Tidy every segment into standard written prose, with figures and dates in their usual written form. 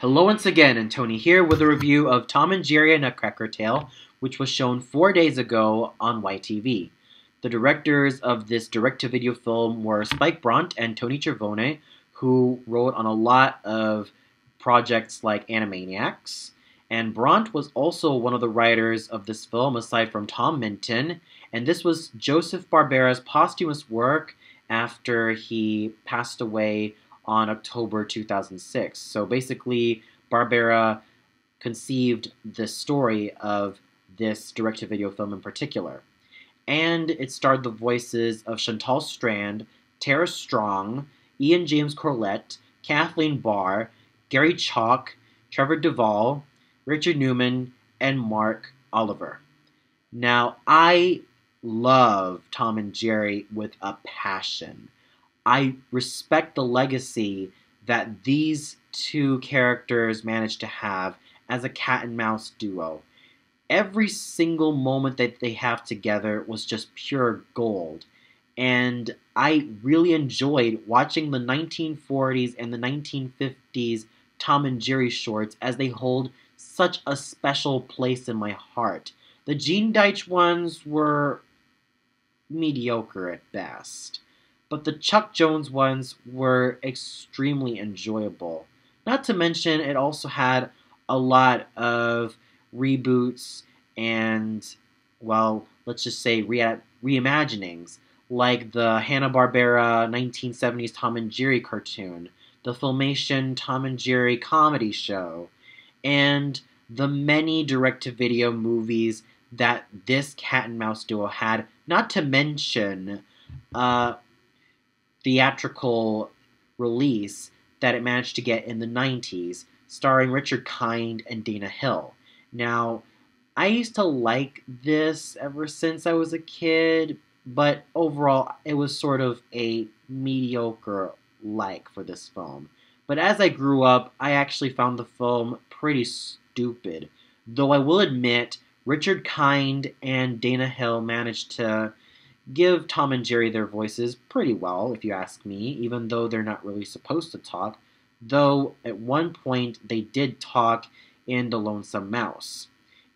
Hello once again, and Tony here with a review of Tom and Jerry: A Nutcracker Tale, which was shown 4 days ago on YTV. The directors of this direct-to-video film were Spike Brunt and Tony Cervone, who wrote on a lot of projects like Animaniacs. And Brunt was also one of the writers of this film, aside from Tom Minton, and this was Joseph Barbera's posthumous work after he passed away on October 2006. So basically, Barbera conceived the story of this direct-to-video film in particular. And it starred the voices of Chantal Strand, Tara Strong, Ian James Corlett, Kathleen Barr, Gary Chalk, Trevor Duvall, Richard Newman, and Mark Oliver. Now, I love Tom and Jerry with a passion. I respect the legacy that these two characters managed to have as a cat and mouse duo. Every single moment that they have together was just pure gold. And I really enjoyed watching the 1940s and the 1950s Tom and Jerry shorts, as they hold such a special place in my heart. The Gene Deitch ones were mediocre at best, but the Chuck Jones ones were extremely enjoyable. Not to mention, it also had a lot of reboots and, well, let's just say reimaginings, like the Hanna-Barbera 1970s Tom and Jerry cartoon, the Filmation Tom and Jerry comedy show, and the many direct-to-video movies that this cat and mouse duo had, not to mention theatrical release that it managed to get in the 90s, starring Richard Kind and Dana Hill. Now, I used to like this ever since I was a kid, but overall it was sort of a mediocre like for this film. But as I grew up, I actually found the film pretty stupid, though I will admit Richard Kind and Dana Hill managed to give Tom and Jerry their voices pretty well, if you ask me, even though they're not really supposed to talk, though at one point they did talk in The Lonesome Mouse,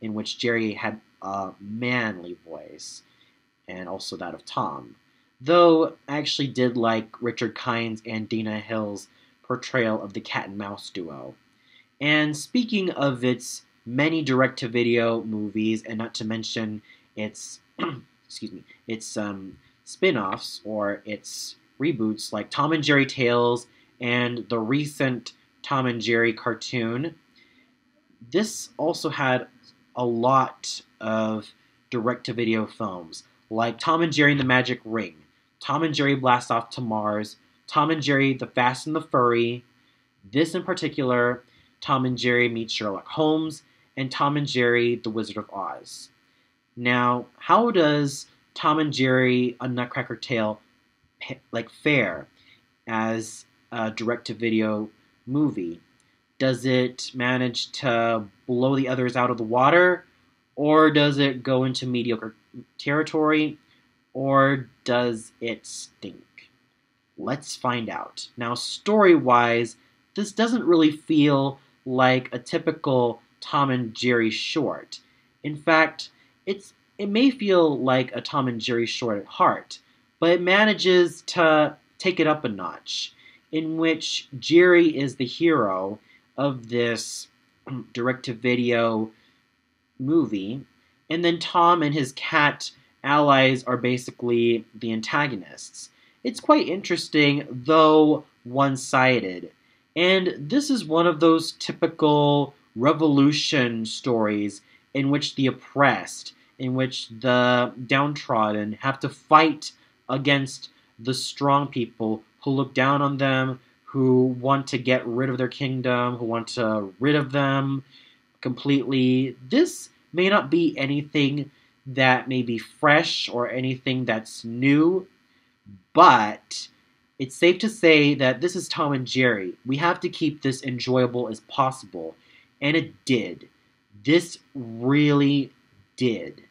in which Jerry had a manly voice, and also that of Tom. Though I actually did like Richard Kind's and Dana Hill's portrayal of the cat and mouse duo. And speaking of its many direct-to-video movies, and not to mention its its spin-offs or its reboots like Tom and Jerry Tales and the recent Tom and Jerry cartoon, this also had a lot of direct-to-video films like Tom and Jerry and the Magic Ring, Tom and Jerry Blast Off to Mars, Tom and Jerry The Fast and the Furry, this in particular, Tom and Jerry Meet Sherlock Holmes, and Tom and Jerry The Wizard of Oz. Now, how does Tom and Jerry: A Nutcracker Tale fare as a direct-to-video movie? Does it manage to blow the others out of the water, or does it go into mediocre territory, or does it stink? Let's find out. Now, story-wise, this doesn't really feel like a typical Tom and Jerry short. In fact, it may feel like a Tom and Jerry short at heart, but it manages to take it up a notch, in which Jerry is the hero of this direct-to-video movie, and then Tom and his cat allies are basically the antagonists. It's quite interesting, though one-sided. And this is one of those typical revolution stories in which the oppressed, in which the downtrodden have to fight against the strong people who look down on them, who want to get rid of their kingdom, who want to rid of them completely. This may not be anything that may be fresh or anything that's new, but it's safe to say that this is Tom and Jerry. We have to keep this enjoyable as possible, and it did. This really did.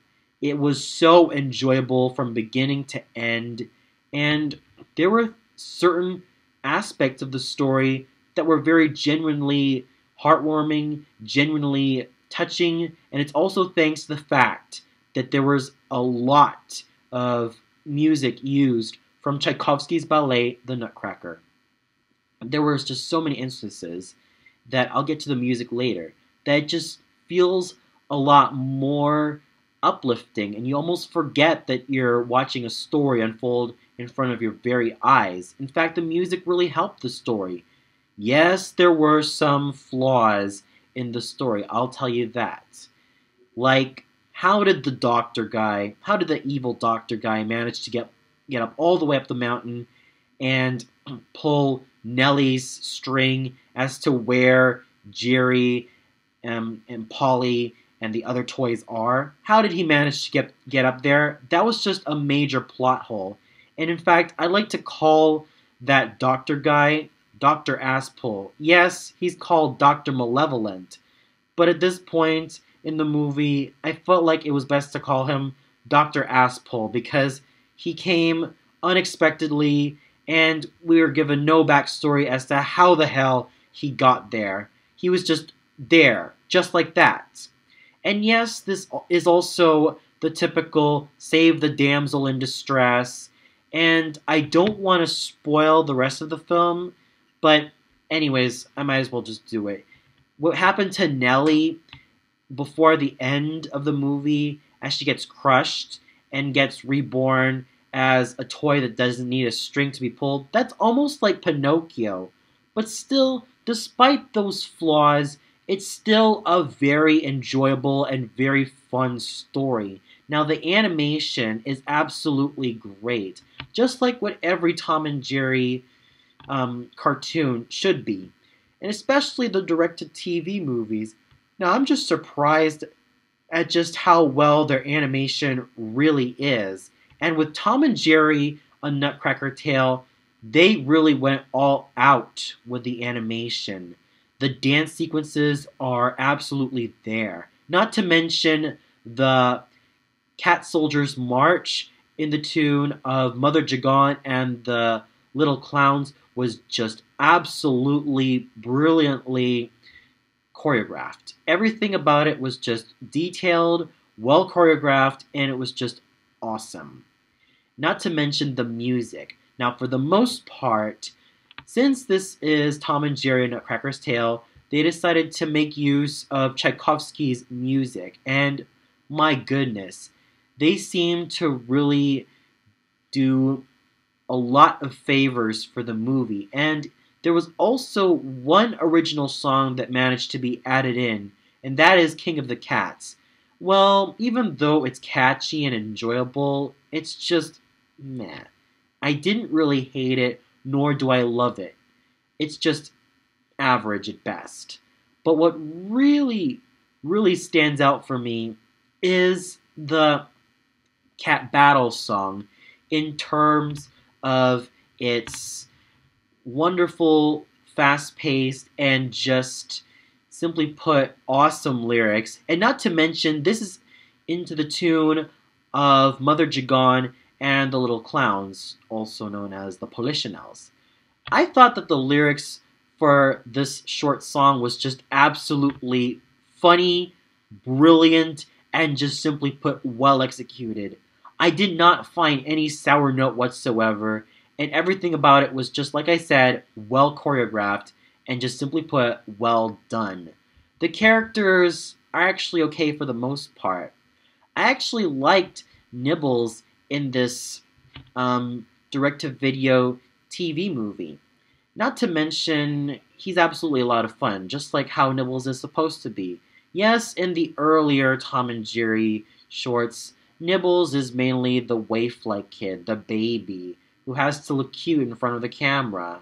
It was so enjoyable from beginning to end, and there were certain aspects of the story that were very genuinely heartwarming, genuinely touching, and it's also thanks to the fact that there was a lot of music used from Tchaikovsky's ballet, The Nutcracker. There was just so many instances that I'll get to the music later that just feels a lot more uplifting, and you almost forget that you're watching a story unfold in front of your very eyes. In fact, the music really helped the story. Yes, there were some flaws in the story, I'll tell you that. Like, how did the evil doctor guy manage to get up all the way up the mountain and pull Nellie's string as to where Jerry and Polly and the other toys are? How did he manage to get up there? That was just a major plot hole. And in fact, I like to call that doctor guy Dr. Asspull. Yes, he's called Dr. Malevolent, but at this point in the movie, I felt like it was best to call him Dr. Asspull because he came unexpectedly and we were given no backstory as to how the hell he got there. He was just there, just like that. And yes, this is also the typical save the damsel in distress, and I don't want to spoil the rest of the film, but anyways, I might as well just do it. What happened to Nellie before the end of the movie as she gets crushed and gets reborn as a toy that doesn't need a string to be pulled, that's almost like Pinocchio. But still, despite those flaws, it's still a very enjoyable and very fun story. Now, the animation is absolutely great, just like what every Tom and Jerry cartoon should be, and especially the direct-to-TV movies. Now, I'm just surprised at just how well their animation really is. And with Tom and Jerry, A Nutcracker Tale, they really went all out with the animation. The dance sequences are absolutely there. Not to mention the Cat Soldiers March in the tune of Mother Jagan and the Little Clowns was just absolutely brilliantly choreographed. Everything about it was just detailed, well choreographed, and it was just awesome. Not to mention the music. Now, for the most part, since this is Tom and Jerry Nutcracker's Tale, they decided to make use of Tchaikovsky's music, and my goodness, they seem to really do a lot of favors for the movie. And there was also one original song that managed to be added in, and that is King of the Cats. Well, even though it's catchy and enjoyable, it's just meh. I didn't really hate it, nor do I love it. It's just average at best. But what really, really stands out for me is the Cat Battle song in terms of its wonderful, fast-paced, and just simply put, awesome lyrics. And not to mention, this is into the tune of Mother Jagan and the Little Clowns, also known as the Polichinelles. I thought that the lyrics for this short song was just absolutely funny, brilliant, and just simply put, well executed. I did not find any sour note whatsoever, and everything about it was just, like I said, well choreographed, and just simply put, well done. The characters are actually okay for the most part. I actually liked Nibbles in this direct-to-video TV movie. Not to mention, he's absolutely a lot of fun, just like how Nibbles is supposed to be. Yes, in the earlier Tom and Jerry shorts, Nibbles is mainly the waif-like kid, the baby, who has to look cute in front of the camera.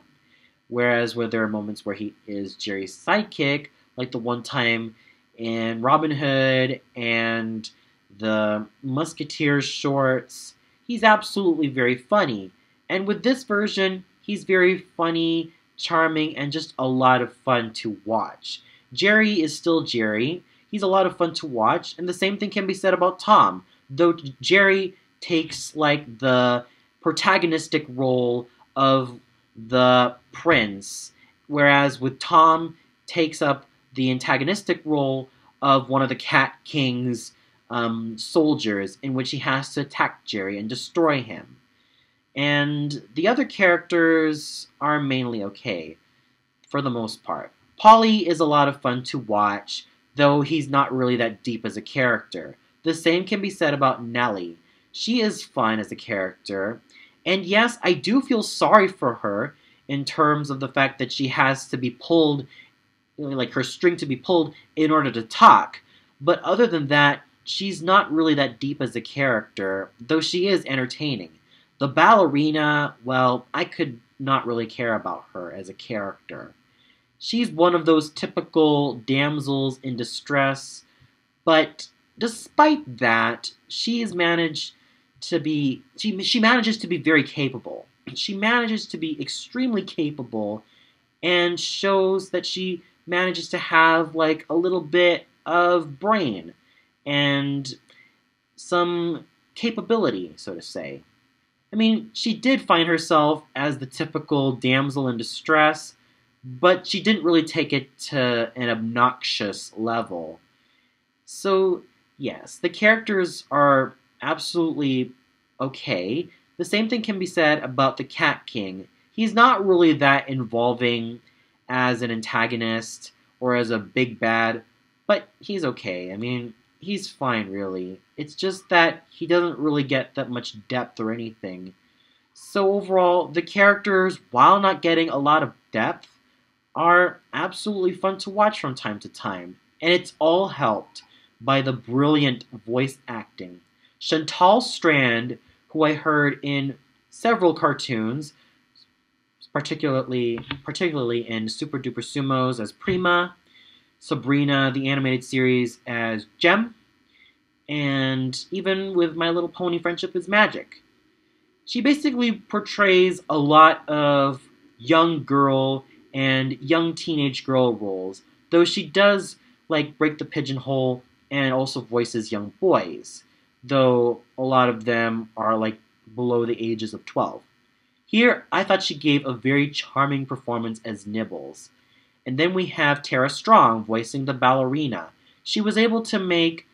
Whereas where there are moments where he is Jerry's sidekick, like the one time in Robin Hood and the Musketeers shorts, he's absolutely very funny. And with this version, he's very funny, charming, and just a lot of fun to watch. Jerry is still Jerry. He's a lot of fun to watch, and the same thing can be said about Tom, though Jerry takes like the protagonistic role of the prince, whereas with Tom takes up the antagonistic role of one of the Cat King's soldiers, in which he has to attack Jerry and destroy him. And the other characters are mainly okay, for the most part. Polly is a lot of fun to watch, though he's not really that deep as a character. The same can be said about Nellie. She is fun as a character, and yes, I do feel sorry for her in terms of the fact that she has to be pulled, like her string to be pulled in order to talk. But other than that, she's not really that deep as a character, though she is entertaining. The ballerina, well, I could not really care about her as a character. She's one of those typical damsels in distress, but despite that, she manages to be very capable. She manages to be extremely capable and shows that she manages to have like a little bit of brain and some capability, so to say. I mean, she did find herself as the typical damsel in distress, but she didn't really take it to an obnoxious level. So, yes, the characters are absolutely okay. The same thing can be said about the Cat King. He's not really that involving as an antagonist or as a big bad, but he's okay. I mean, he's fine, really. It's just that he doesn't really get that much depth or anything. So overall, the characters, while not getting a lot of depth, are absolutely fun to watch from time to time. And it's all helped by the brilliant voice acting. Chantal Strand, who I heard in several cartoons, particularly in Super Duper Sumos as Prima, Sabrina, the animated series, as Gem, and even with My Little Pony Friendship is Magic. She basically portrays a lot of young girl and young teenage girl roles, though she does like break the pigeonhole and also voices young boys, though a lot of them are like below the ages of 12. Here, I thought she gave a very charming performance as Nibbles. And then we have Tara Strong voicing the ballerina. She was able to make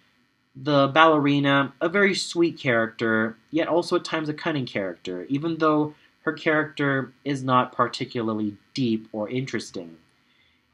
the ballerina a very sweet character, yet also at times a cunning character, even though her character is not particularly deep or interesting.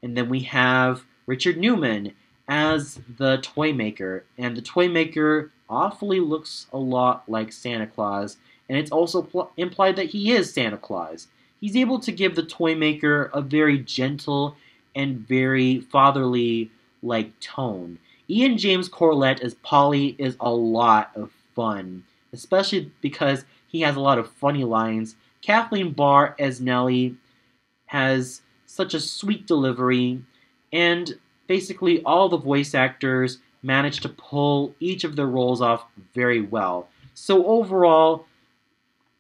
And then we have Richard Newman as the toy maker, and the toy maker awfully looks a lot like Santa Claus, and it's also implied that he is Santa Claus. He's able to give the toy maker a very gentle and very fatherly-like tone. Ian James Corlett as Polly is a lot of fun, especially because he has a lot of funny lines. Kathleen Barr as Nellie has such a sweet delivery, and basically all the voice actors manage to pull each of their roles off very well. So overall,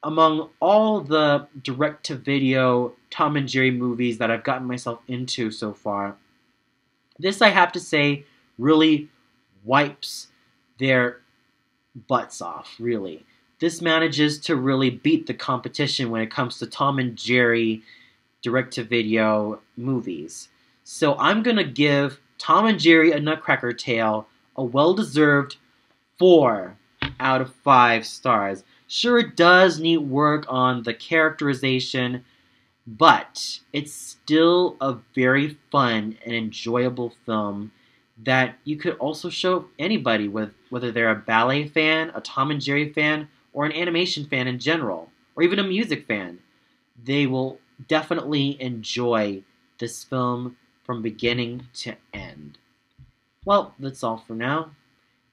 among all the direct-to-video Tom and Jerry movies that I've gotten myself into so far, this, I have to say, really wipes their butts off, really. This manages to really beat the competition when it comes to Tom and Jerry direct-to-video movies. So I'm going to give Tom and Jerry A Nutcracker Tale a well-deserved 4 out of 5 stars. Sure, it does need work on the characterization, but it's still a very fun and enjoyable film that you could also show anybody, with whether they're a ballet fan, a Tom and Jerry fan, or an animation fan in general, or even a music fan. They will definitely enjoy this film from beginning to end. Well, that's all for now.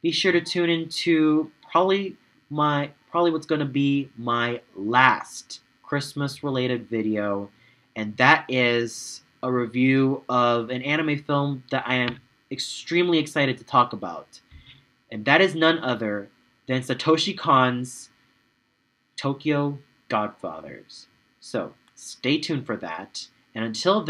Be sure to tune in to probably what's going to be my last Christmas-related video, and that is a review of an anime film that I am extremely excited to talk about, and that is none other than Satoshi Kon's Tokyo Godfathers. So, stay tuned for that, and until then,